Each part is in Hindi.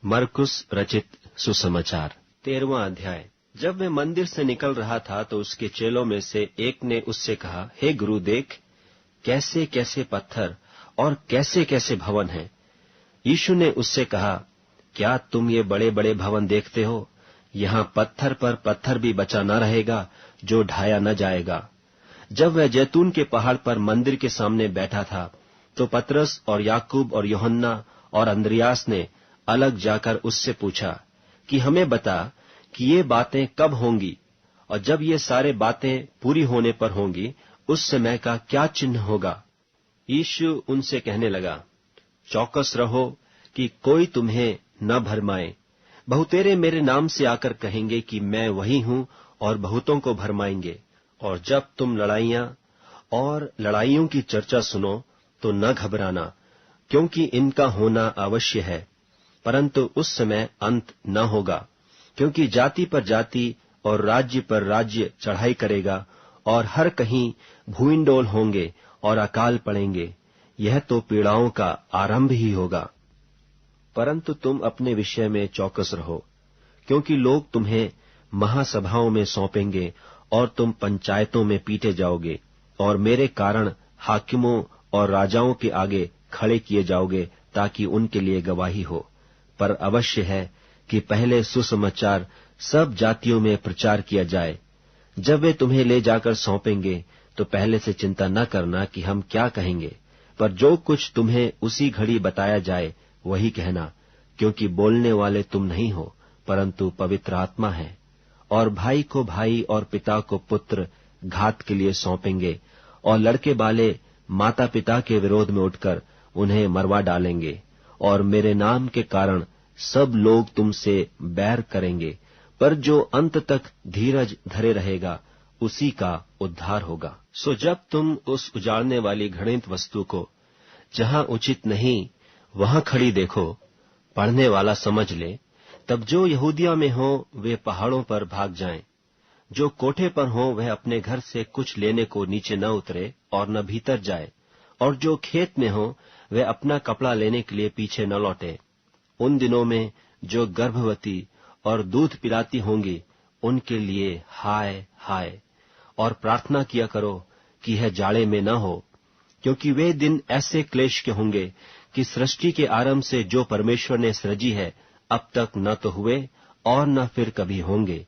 मरकुस रचित सुसमाचार 13वां अध्याय। जब वह मंदिर से निकल रहा था तो उसके चेलों में से एक ने उससे कहा, हे गुरु, देख कैसे कैसे पत्थर और कैसे कैसे भवन हैं। यीशु ने उससे कहा, क्या तुम ये बड़े बड़े भवन देखते हो? यहाँ पत्थर पर पत्थर भी बचा न रहेगा जो ढाया न जाएगा। जब वह जैतून के पहाड़ पर मंदिर के सामने बैठा था तो पतरस और याकूब और यूहन्ना और अंद्रियास ने अलग जाकर उससे पूछा कि हमें बता कि ये बातें कब होंगी और जब ये सारे बातें पूरी होने पर होंगी उस समय का क्या चिन्ह होगा। यीशु उनसे कहने लगा, चौकस रहो कि कोई तुम्हें न भरमाए। बहुतेरे मेरे नाम से आकर कहेंगे कि मैं वही हूं और बहुतों को भरमाएंगे। और जब तुम लड़ाइयां और लड़ाइयों की चर्चा सुनो तो न घबराना, क्योंकि इनका होना अवश्य है, परंतु उस समय अंत न होगा। क्योंकि जाति पर जाति और राज्य पर राज्य चढ़ाई करेगा और हर कहीं भूइंडोल होंगे और अकाल पड़ेंगे। यह तो पीड़ाओं का आरंभ ही होगा। परंतु तुम अपने विषय में चौकस रहो, क्योंकि लोग तुम्हें महासभाओं में सौंपेंगे और तुम पंचायतों में पीटे जाओगे और मेरे कारण हाकिमों और राजाओं के आगे खड़े किए जाओगे ताकि उनके लिए गवाही हो। पर अवश्य है कि पहले सुसमाचार सब जातियों में प्रचार किया जाए। जब वे तुम्हें ले जाकर सौंपेंगे तो पहले से चिंता न करना कि हम क्या कहेंगे, पर जो कुछ तुम्हें उसी घड़ी बताया जाए वही कहना, क्योंकि बोलने वाले तुम नहीं हो परंतु पवित्र आत्मा है। और भाई को भाई और पिता को पुत्र घात के लिए सौंपेंगे और लड़के बाले माता पिता के विरोध में उठकर उन्हें मरवा डालेंगे। और मेरे नाम के कारण सब लोग तुमसे बैर करेंगे, पर जो अंत तक धीरज धरे रहेगा उसी का उद्धार होगा। सो जब तुम उस उजाड़ने वाली घृणित वस्तु को जहां उचित नहीं वहां खड़ी देखो, पढ़ने वाला समझ ले, तब जो यहूदिया में हो वे पहाड़ों पर भाग जाएं। जो कोठे पर हो वह अपने घर से कुछ लेने को नीचे न उतरे और न भीतर जाए, और जो खेत में हो वह अपना कपड़ा लेने के लिए पीछे न लौटे। उन दिनों में जो गर्भवती और दूध पिलाती होंगी उनके लिए हाय हाय। और प्रार्थना किया करो कि यह जाड़े में न हो, क्योंकि वे दिन ऐसे क्लेश के होंगे कि सृष्टि के आरंभ से जो परमेश्वर ने सृजी है अब तक न तो हुए और न फिर कभी होंगे।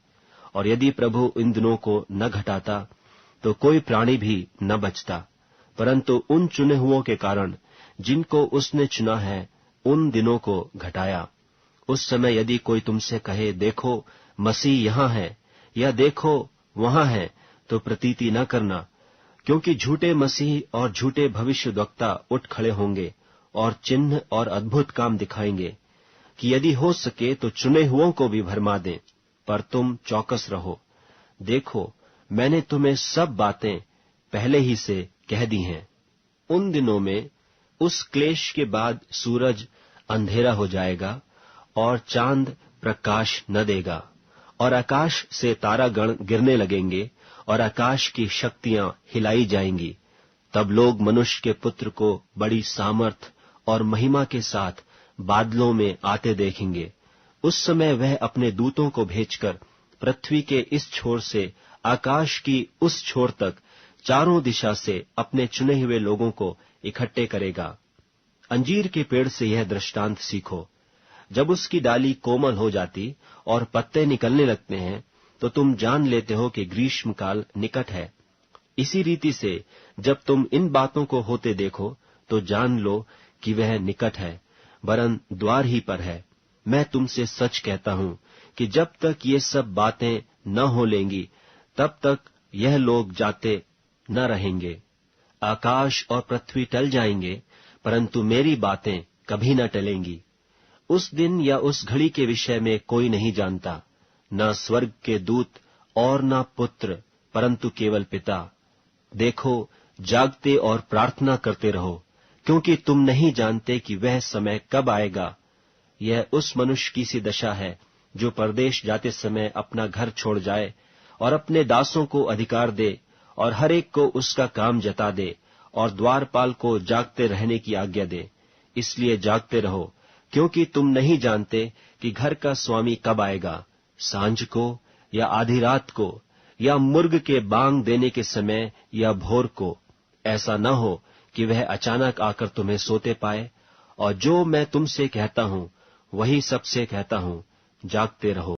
और यदि प्रभु इन दिनों को न घटाता तो कोई प्राणी भी न बचता, परंतु उन चुने हुओं के कारण जिनको उसने चुना है उन दिनों को घटाया। उस समय यदि कोई तुमसे कहे, देखो मसीह यहाँ है, या देखो वहां है, तो प्रतीति न करना, क्योंकि झूठे मसीह और झूठे भविष्यद्वक्ता उठ खड़े होंगे और चिन्ह और अद्भुत काम दिखाएंगे, कि यदि हो सके तो चुने हुओं को भी भरमा दें। पर तुम चौकस रहो, देखो मैंने तुम्हें सब बातें पहले ही से कह दी हैं। उन दिनों में उस क्लेश के बाद सूरज अंधेरा हो जाएगा और चांद प्रकाश न देगा, और आकाश से तारागण गिरने लगेंगे और आकाश की शक्तियां हिलाई जाएंगी। तब लोग मनुष्य के पुत्र को बड़ी सामर्थ और महिमा के साथ बादलों में आते देखेंगे। उस समय वह अपने दूतों को भेजकर पृथ्वी के इस छोर से आकाश की उस छोर तक चारों दिशा से अपने चुने हुए लोगों को इकट्ठे करेगा। अंजीर के पेड़ से यह दृष्टांत सीखो, जब उसकी डाली कोमल हो जाती और पत्ते निकलने लगते हैं तो तुम जान लेते हो कि ग्रीष्म काल निकट है। इसी रीति से जब तुम इन बातों को होते देखो तो जान लो कि वह निकट है, वरन द्वार ही पर है। मैं तुमसे सच कहता हूं कि जब तक ये सब बातें न हो लेंगी तब तक यह लोग जाते न रहेंगे। आकाश और पृथ्वी टल जाएंगे, परंतु मेरी बातें कभी न टलेंगी। उस दिन या उस घड़ी के विषय में कोई नहीं जानता, न स्वर्ग के दूत और न पुत्र, परंतु केवल पिता। देखो, जागते और प्रार्थना करते रहो, क्योंकि तुम नहीं जानते कि वह समय कब आएगा। यह उस मनुष्य की सी दशा है जो परदेश जाते समय अपना घर छोड़ जाए और अपने दासों को अधिकार दे और हर एक को उसका काम जता दे और द्वारपाल को जागते रहने की आज्ञा दे। इसलिए जागते रहो, क्योंकि तुम नहीं जानते कि घर का स्वामी कब आएगा, सांझ को या आधी रात को या मुर्ग के बांग देने के समय या भोर को। ऐसा न हो कि वह अचानक आकर तुम्हें सोते पाए। और जो मैं तुमसे कहता हूं वही सबसे कहता हूं, जागते रहो।